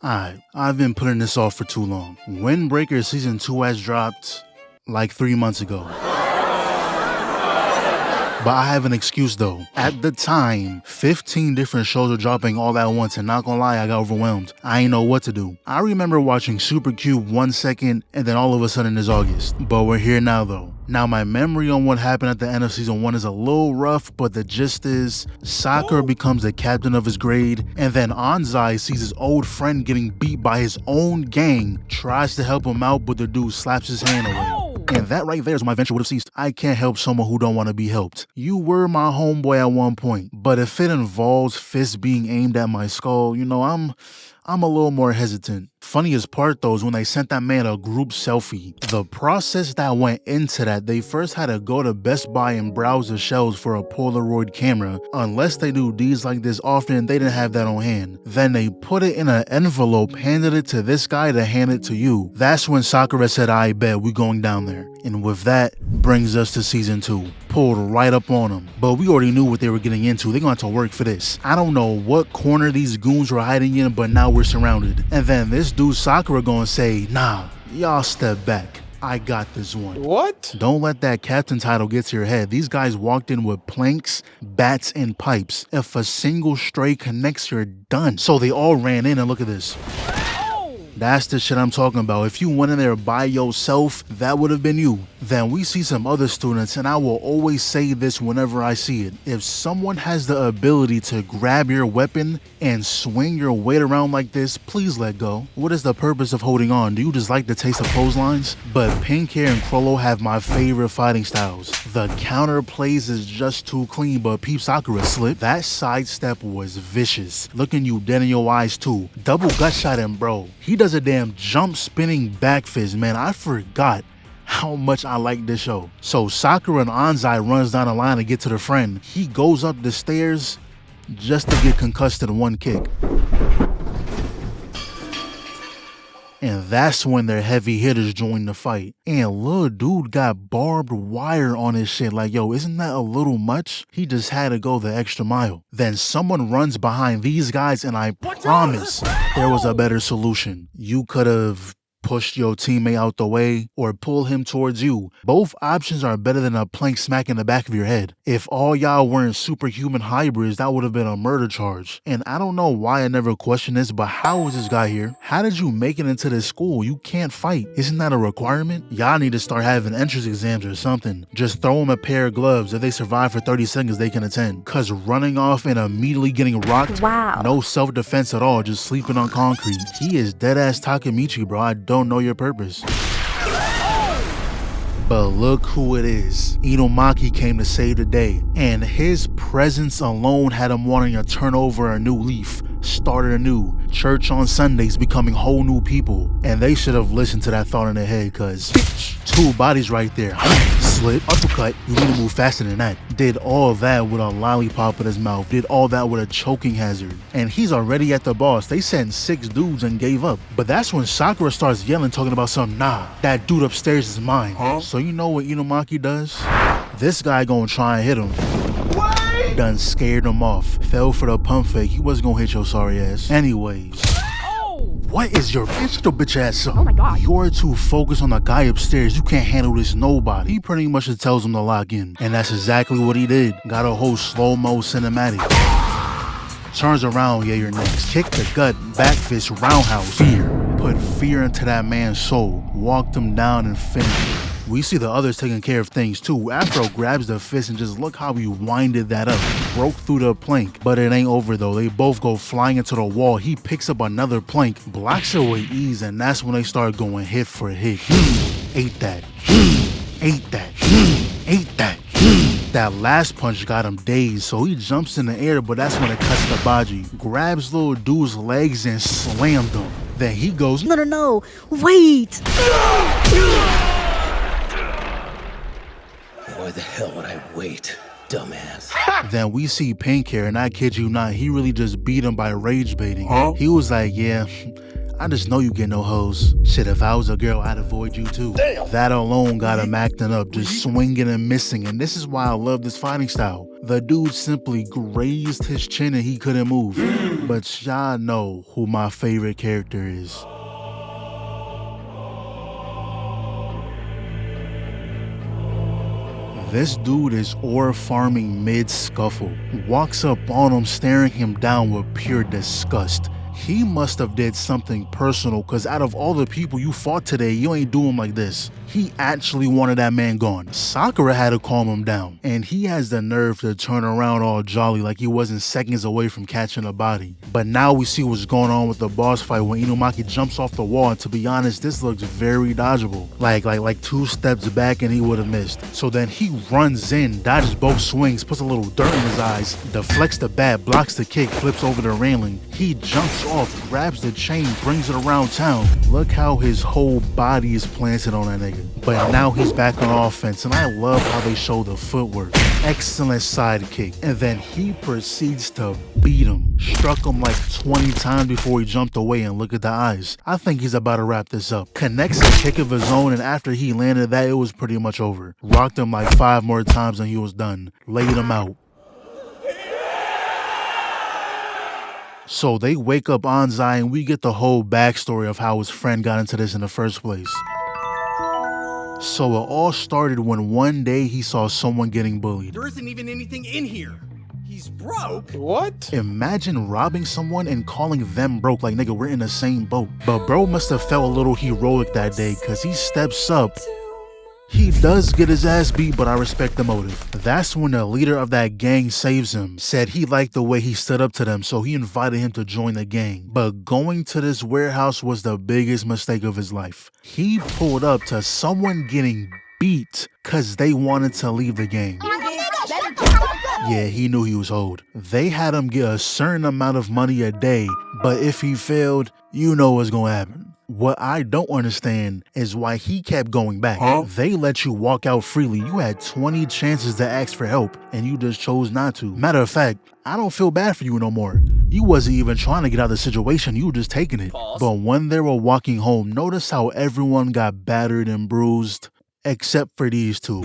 Alright, I've been putting this off for too long. Windbreaker Season 2 has dropped like 3 months ago. But I have an excuse though. At the time, 15 different shows were dropping all at once, and not gonna lie, I got overwhelmed. I ain't know what to do. I remember watching Super Cube 1 second, and then all of a sudden it's August. But we're here now though. Now my memory on what happened at the end of Season 1 is a little rough, but the gist is, Sakura becomes the captain of his grade, and then Anzai sees his old friend getting beat by his own gang, tries to help him out, but the dude slaps his hand away. And that right there is when my adventure would have ceased. I can't help someone who don't want to be helped. You were my homeboy at one point, but if it involves fists being aimed at my skull, you know, I'm a little more hesitant. Funniest part though is when they sent that man a group selfie. The process that went into that, they first had to go to Best Buy and browse the shelves for a Polaroid camera. Unless they do deeds like this often, they didn't have that on hand. Then they put it in an envelope, handed it to this guy to hand it to you. That's when Sakura said, I bet we going down there. And with that, brings us to Season 2. Pulled right up on them. But we already knew what they were getting into. They're gonna have to work for this. I don't know what corner these goons were hiding in, but now we're surrounded. And then this dude Sakura gonna say, nah, y'all step back. I got this one. What? Don't let that captain title get to your head. These guys walked in with planks, bats, and pipes. If a single stray connects, you're done. So they all ran in, and look at this. That's the shit I'm talking about. If you went in there by yourself, that would have been you. Then we see some other students, and I will always say this whenever I see it. If someone has the ability to grab your weapon and swing your weight around like this, please let go. What is the purpose of holding on? Do you just like the taste of clotheslines? But Pink Hair and Crollo have my favorite fighting styles. The counter plays is just too clean, but peep Sakura slip. That sidestep was vicious. Looking you dead in your eyes too. Double gut shot him, bro. He does a damn jump spinning back fist, man. I forgot how much I like this show. So Sakura and Anzai runs down the line to get to the friend. He goes up the stairs just to get concussed in one kick. And that's when their heavy hitters join the fight. And little dude got barbed wire on his shit. Like, yo, isn't that a little much? He just had to go the extra mile. Then someone runs behind these guys, and I promise there was a better solution. You could have pushed your teammate out the way or pull him towards you. Both options are better than a plank smack in the back of your head. If all y'all weren't superhuman hybrids, that would have been a murder charge. And I don't know why I never questioned this, but how is this guy here? How did you make it into this school? You can't fight. Isn't that a requirement? Y'all need to start having entrance exams or something. Just throw them a pair of gloves. If they survive for 30 seconds, they can attend. Cause running off and immediately getting rocked, wow. No self-defense at all, just sleeping on concrete. He is dead-ass Takemichi, bro. I don't know your purpose. But look who it is. Enomaki came to save the day, and his presence alone had him wanting to turn over a new leaf, start anew, church on Sundays, becoming whole new people. And they should have listened to that thought in their head, cause two bodies right there. Slip, uppercut, you need to move faster than that. Did all that with a lollipop in his mouth, did all that with a choking hazard. And he's already at the boss. They sent 6 dudes and gave up. But that's when Sakura starts yelling, talking about something. Nah, that dude upstairs is mine. So you know what Enomaki does? This guy gonna try and hit him. Done scared him off. Fell for the pump fake. He wasn't gonna hit your sorry ass. Anyways. What is your bitch ass up? Oh my god. You're too focused on the guy upstairs. You can't handle this nobody. He pretty much just tells him to lock in. And that's exactly what he did. Got a whole slow-mo cinematic. Turns around, yeah, you're next. Kick the gut, back fist, roundhouse. Fear. Put fear into that man's soul. Walked him down and finished him. We see the others taking care of things too. Afro grabs the fist and just look how he winded that up. Broke through the plank. But it ain't over though. They both go flying into the wall. He picks up another plank, blocks it with ease, and that's when they start going hit for hit. Ate that. Ate that. Ate that. That last punch got him dazed, so he jumps in the air, but that's when it cuts the baji. Grabs little dude's legs and slammed him. Then he goes, No, wait! Why the hell would I wait, dumbass? Then we see Pink Hair, and I kid you not, he really just beat him by rage baiting. He was like, yeah, I just know you get no hoes. Shit, if I was a girl, I'd avoid you too. Damn. That alone got him acting up, just swinging and missing, and this is why I love this fighting style. The dude simply grazed his chin and he couldn't move. But y'all know who my favorite character is. This dude is ore farming mid-scuffle. Walks up on him, staring him down with pure disgust. He must have did something personal, cause out of all the people you fought today, you ain't do him like this. He actually wanted that man gone. Sakura had to calm him down, and he has the nerve to turn around all jolly like he wasn't seconds away from catching a body. But now we see what's going on with the boss fight when Enomaki jumps off the wall, and to be honest, this looks very dodgeable. Like 2 steps back and he would have missed. So then he runs in, dodges both swings, puts a little dirt in his eyes, deflects the bat, blocks the kick, flips over the railing. He jumps off, grabs the chain, brings it around town. Look how his whole body is planted on that nigga. But now he's back on offense, and I love how they show the footwork. Excellent side kick. And then he proceeds to beat him. Struck him like 20 times before he jumped away, and look at the eyes. I think he's about to wrap this up. Connects a kick of his own, and after he landed that, it was pretty much over. Rocked him like 5 more times and he was done. Laid him out. So they wake up Anzai and we get the whole backstory of how his friend got into this in the first place. So it all started when one day he saw someone getting bullied. There isn't even anything in here. He's broke. What? Imagine robbing someone and calling them broke like, nigga, we're in the same boat. But bro must have felt a little heroic that day, cause he steps up. He does get his ass beat, but I respect the motive. That's when the leader of that gang saves him. Said he liked the way he stood up to them, so he invited him to join the gang. But going to this warehouse was the biggest mistake of his life. He pulled up to someone getting beat cause they wanted to leave the gang. Yeah, he knew he was owed. They had him get a certain amount of money a day, but if he failed, you know what's gonna happen. What I don't understand is why he kept going back. They let you walk out freely. You had 20 chances to ask for help, and you just chose not to. Matter of fact, I don't feel bad for you no more. You wasn't even trying to get out of the situation, you were just taking it. Pause. But when they were walking home, notice how everyone got battered and bruised, except for these two.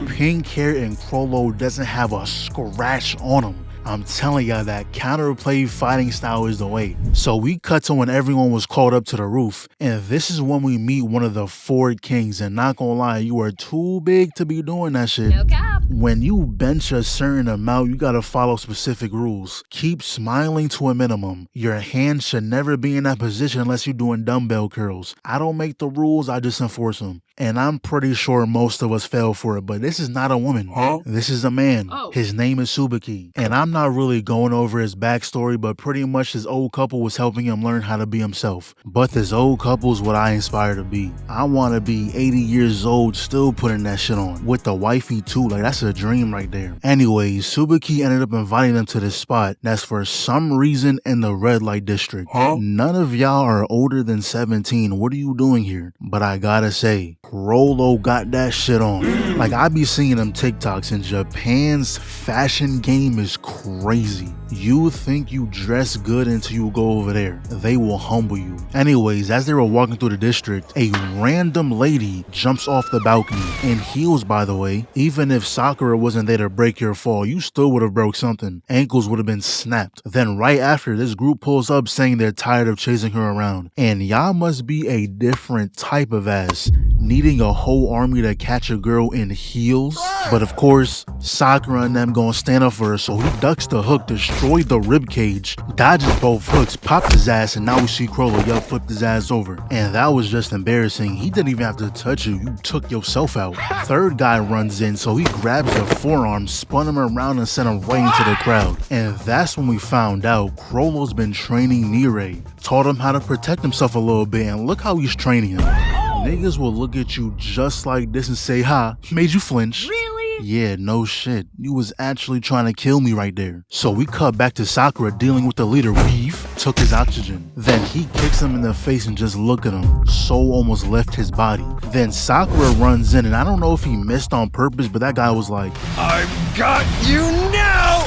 Pink hair and Crollo doesn't have a scratch on him. I'm telling y'all that counterplay fighting style is the way. So we cut to when everyone was called up to the roof, and this is when we meet one of the 4 kings, and not gonna lie, you are too big to be doing that shit. No cap. When you bench a certain amount, you gotta follow specific rules. Keep smiling to a minimum. Your hand should never be in that position unless you're doing dumbbell curls. I don't make the rules, I just enforce them. And I'm pretty sure most of us fell for it, but this is not a woman. This is a man. Oh. His name is Subaki. And I'm not really going over his backstory, but pretty much his old couple was helping him learn how to be himself. But this old couple is what I aspire to be. I want to be 80 years old still putting that shit on. With the wifey too, like that's a dream right there. Anyways, Subaki ended up inviting them to this spot that's for some reason in the red light district. None of y'all are older than 17. What are you doing here? But I gotta say, Rolo got that shit on. Like I be seeing them TikToks, and Japan's fashion game is crazy. You think you dress good until you go over there. They will humble you. Anyways, as they were walking through the district, a random lady jumps off the balcony, in heels by the way. Even if Sakura wasn't there to break your fall, you still would have broke something. Ankles would have been snapped. Then right after, this group pulls up saying they're tired of chasing her around. And y'all must be a different type of ass, needing a whole army to catch a girl in heels. But of course, Sakura and them gonna stand up for her, so he ducks the hook, destroyed the rib cage, dodges both hooks, popped his ass, and now we see Crollo flipped his ass over. And that was just embarrassing. He didn't even have to touch you, you took yourself out. Third guy runs in, so he grabs the forearm, spun him around and sent him right into the crowd. And that's when we found out Crollo's been training Nire, taught him how to protect himself a little bit, and look how he's training him. Niggas will look at you just like this and say, ha, made you flinch. Really? Yeah, no shit. You was actually trying to kill me right there. So we cut back to Sakura dealing with the leader. Beef took his oxygen. Then he kicks him in the face and just look at him. Soul almost left his body. Then Sakura runs in, and I don't know if he missed on purpose, but that guy was like, I've got you now!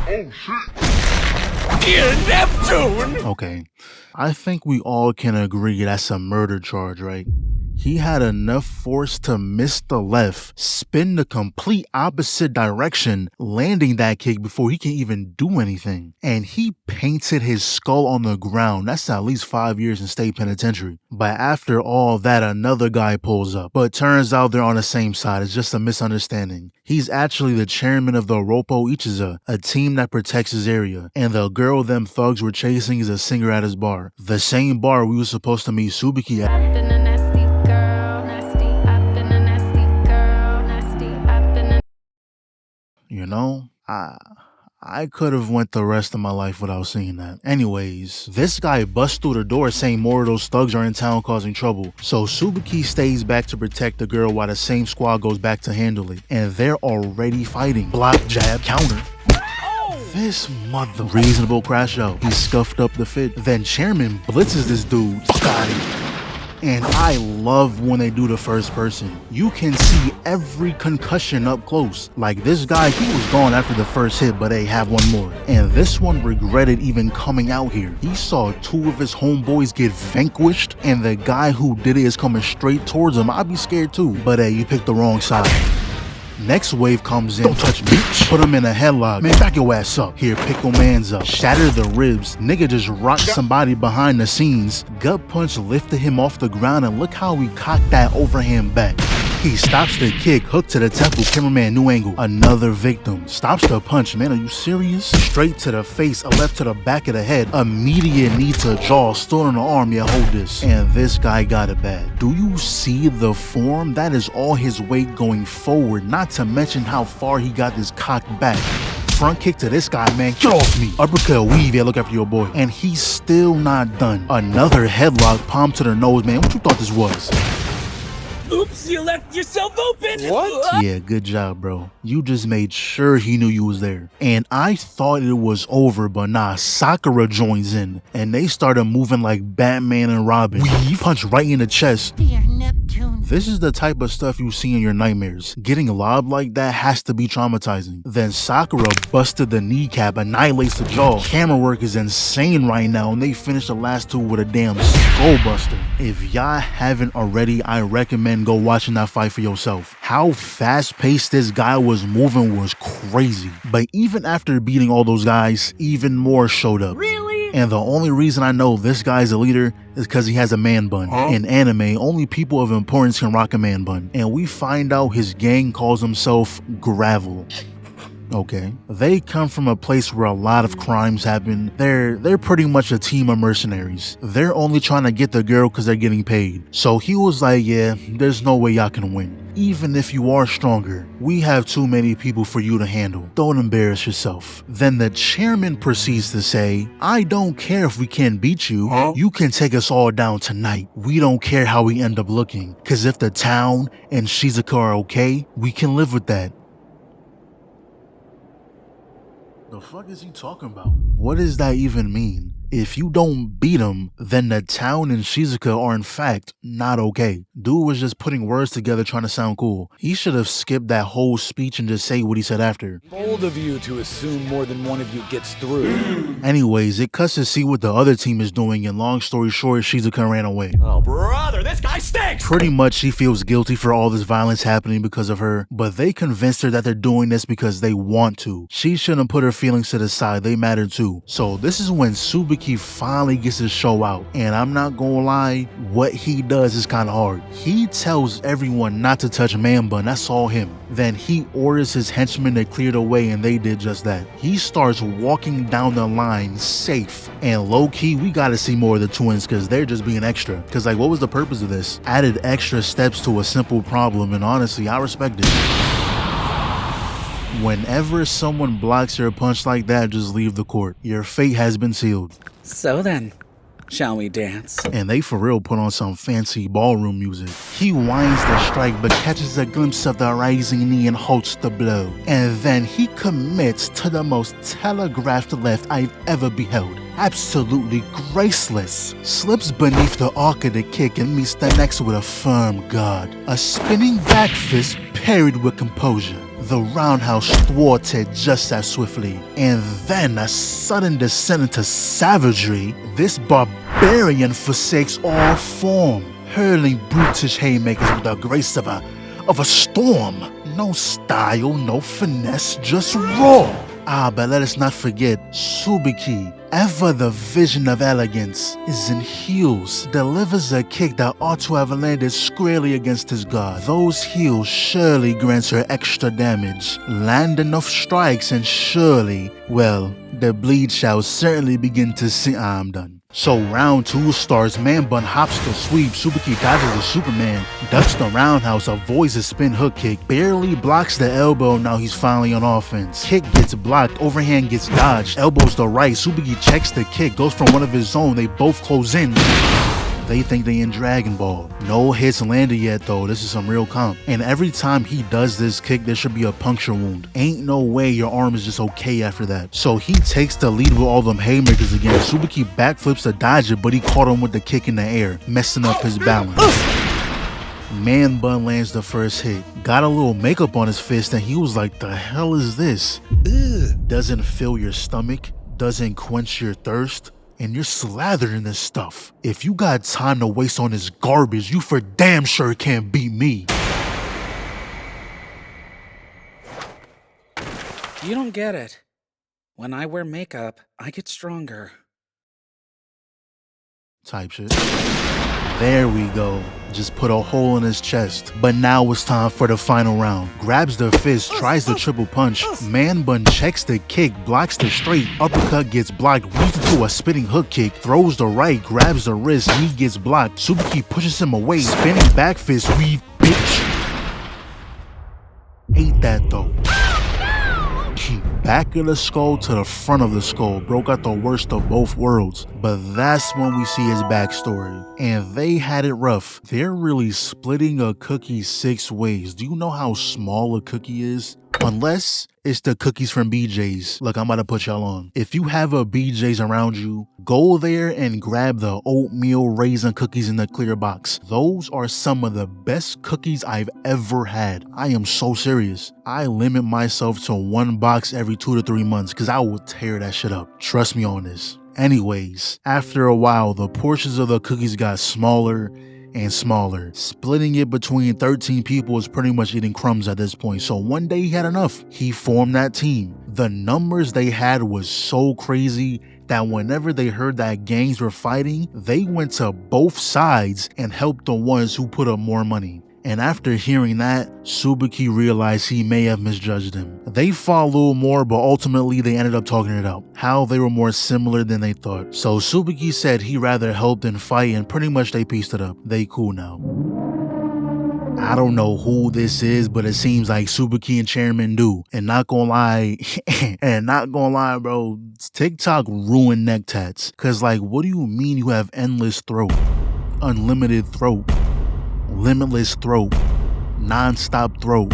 Oh shit! Yeah, Neptune! okay. I think we all can agree that's a murder charge, right? He had enough force to miss the left, spin the complete opposite direction, landing that kick before he can even do anything. And he painted his skull on the ground. That's at least 5 years in state penitentiary. But after all that, another guy pulls up. But turns out they're on the same side. It's just a misunderstanding. He's actually the chairman of the Roppo Ichiza, a team that protects his area. And the girl them thugs were chasing is a singer at his bar. The same bar we were supposed to meet Subaki at. You know, I could have went the rest of my life without seeing that. Anyways, this guy busts through the door saying more of those thugs are in town causing trouble. So Subaki stays back to protect the girl while the same squad goes back to handle it. And they're already fighting. Block, jab, counter. This mother reasonable crash out. He scuffed up the fit. Then Chairman blitzes this dude. Fuck out of here. And I love when they do the first person. You can see every concussion up close. Like this guy, he was gone after the first hit, but they have one more. And this one regretted even coming out here. He saw 2 of his homeboys get vanquished, and the guy who did it is coming straight towards him. I'd be scared too, but hey, you picked the wrong side. Next wave comes in. Don't touch me. Put him in a headlock. Man, back your ass up. Here, pick your mans up. Shatter the ribs. Nigga just rocked somebody behind the scenes. Gut punch lifted him off the ground, and look how he cocked that overhand back. He stops the kick, hook to the temple, cameraman, new angle. Another victim. Stops the punch, man, are you serious? Straight to the face, a left to the back of the head. Immediate knee to jaw, still on the arm, yeah, hold this. And this guy got it bad. Do you see the form? That is all his weight going forward, not to mention how far he got this cocked back. Front kick to this guy, man, get off me. Uppercut, weave, yeah, look after your boy. And he's still not done. Another headlock, palm to the nose, man, what you thought this was? Oops, you left yourself open! What? Yeah, good job, bro. You just made sure he knew you was there. And I thought it was over, but nah, Sakura joins in. And they started moving like Batman and Robin. Weave, punch right in the chest. Dear Neptune. This is the type of stuff you see in your nightmares. Getting lobbed like that has to be traumatizing. Then Sakura busted the kneecap, annihilates the jaw. Camera work is insane right now, and they finished the last 2 with a damn skull buster. If y'all haven't already, I recommend go watching that fight for yourself. How fast-paced this guy was moving was crazy. But even after beating all those guys, even more showed up. Really? And the only reason I know this guy's a leader is because he has a man bun. In anime, only people of importance can rock a man bun. And we find out his gang calls himself Gravel. Okay. They come from a place where a lot of crimes happen. They're pretty much a team of mercenaries. They're only trying to get the girl because they're getting paid. So he was like, yeah, there's no way y'all can win. Even if you are stronger, we have too many people for you to handle. Don't embarrass yourself. Then the chairman proceeds to say, I don't care if we can't beat you. You can take us all down tonight. We don't care how we end up looking. Because if the town and Shizuka are okay, we can live with that. The fuck is he talking about? What does that even mean? If you don't beat him, then the town and Shizuka are in fact not okay. Dude was just putting words together trying to sound cool. He should have skipped that whole speech and just say what he said after. Bold of you to assume more than one of you gets through. Anyways, it cuts to see what the other team is doing, and long story short, Shizuka ran away. Oh, brother, this guy stinks! Pretty much she feels guilty for all this violence happening because of her, but they convinced her that they're doing this because they want to. She shouldn't put her feelings to the side, they matter too. So this is when Subaki finally gets his show out, and I'm not gonna lie, what he does is kind of hard. He tells everyone not to touch man bun, that's all him. Then he orders his henchmen to clear the way, and they did just that. He starts walking down the line safe, and low-key we gotta see more of the twins because they're just being extra. Because like, what was the purpose of this? Added extra steps to a simple problem, and honestly I respect it. Whenever someone blocks your punch like that, just leave the court. Your fate has been sealed. So then, shall we dance? And they for real put on some fancy ballroom music. He winds the strike but catches a glimpse of the rising knee and halts the blow. And then he commits to the most telegraphed left I've ever beheld. Absolutely graceless. Slips beneath the arc of the kick and meets the next with a firm guard. A spinning back fist parried with composure. The roundhouse thwarted just as swiftly, and then a sudden descent into savagery. This barbarian forsakes all form. hurling brutish haymakers with the grace of a storm. No style, no finesse, just raw. But let us not forget Subaki, ever the vision of elegance, is in heels, delivers a kick that ought to have landed squarely against his guard. Those heels surely grants her extra damage, land enough strikes and surely, well, the bleed shall certainly begin to see. I'm done. So round 2 starts, man bun hops the sweep, Subaki dodges the Superman, ducks the roundhouse, avoids a spin hook kick, barely blocks the elbow, now he's finally on offense. Kick gets blocked, overhand gets dodged, elbows the right, Subaki checks the kick, goes from one of his own, they both close in. They think they in Dragon Ball. No hits landed yet though, this is some real comp. And every time he does this kick, there should be a puncture wound. Ain't no way your arm is just okay after that. So he takes the lead with all them haymakers again. Subaki backflips to dodge it, but he caught him with the kick in the air, messing up his balance. Man bun lands the first hit. Got a little makeup on his fist and he was like, the hell is this? Doesn't fill your stomach, doesn't quench your thirst. And you're slathered in this stuff. If you got time to waste on this garbage, you for damn sure can't beat me. You don't get it. When I wear makeup, I get stronger. Type shit. There we go. Just put a hole in his chest. But now it's time for the final round. Grabs the fist, tries the triple punch. Man bun checks the kick, blocks the straight. Uppercut gets blocked, weaves into a spinning hook kick. Throws the right, grabs the wrist, knee gets blocked. Subaki pushes him away, spinning back fist, weave, bitch. Ate that though. Back of the skull to the front of the skull, broke out the worst of both worlds. But that's when we see his backstory. And they had it rough. They're really splitting a cookie 6 ways. Do you know how small a cookie is? Unless it's the cookies from BJ's. Look, I'm about to put y'all on. If you have a BJ's around you, go there and grab the oatmeal raisin cookies in the clear box. Those are some of the best cookies I've ever had. I am so serious. I limit myself to 1 box every 2 to 3 months because I will tear that shit up. Trust me on this. Anyways, after a while, the portions of the cookies got smaller and smaller. Splitting it between 13 people was pretty much eating crumbs at this point. So one day he had enough. He formed that team. The numbers they had was so crazy that whenever they heard that gangs were fighting, they went to both sides and helped the ones who put up more money. And after hearing that, Subaki realized he may have misjudged him. They fought a little more, but ultimately they ended up talking it out. How they were more similar than they thought. So Subaki said he'd rather help than fight, and pretty much they pieced it up. They cool now. I don't know who this is, but it seems like Subaki and Chairman do. And not gonna lie, bro, TikTok ruined neck tats. Cause like, what do you mean you have endless throat, unlimited throat, limitless throat, non-stop throat,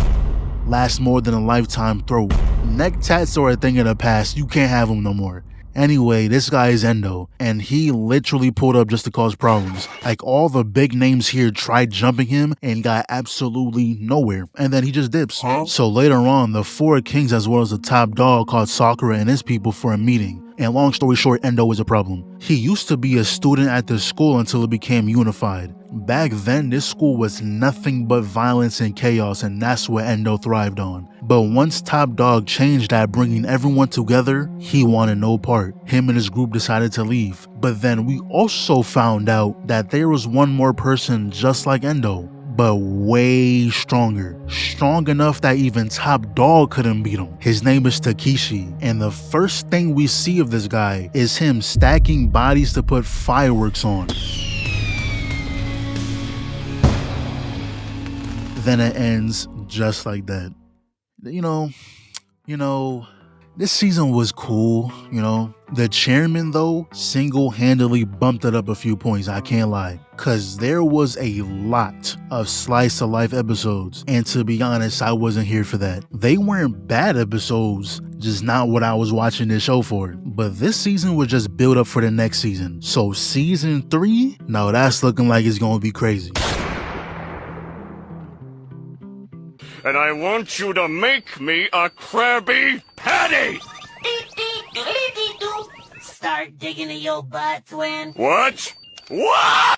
lasts more than a lifetime throat? Neck tats are a thing of the past. You can't have them no more. Anyway, this guy is Endo, and he literally pulled up just to cause problems. Like, all the big names here tried jumping him and got absolutely nowhere, and then he just dips. So later on, the 4 kings as well as the top dog called Sakura and his people for a meeting. And long story short, Endo was a problem. He used to be a student at this school until it became unified. Back then, this school was nothing but violence and chaos, and that's what Endo thrived on. But once Top Dog changed that, bringing everyone together, he wanted no part. Him and his group decided to leave. But then we also found out that there was one more person just like Endo, but way stronger. Strong enough that even Top Dog couldn't beat him. His name is Takeshi, and the first thing we see of this guy is him stacking bodies to put fireworks on. Then it ends just like that. You know, this season was cool, The chairman, though, single-handedly bumped it up a few points, I can't lie. Cause there was a lot of slice-of-life episodes, and to be honest, I wasn't here for that. They weren't bad episodes, just not what I was watching this show for. But this season was just build up for the next season. So season 3, now that's looking like it's gonna be crazy. And I want you to make me a Krabby Patty! Start digging in your butt, twin. What? What?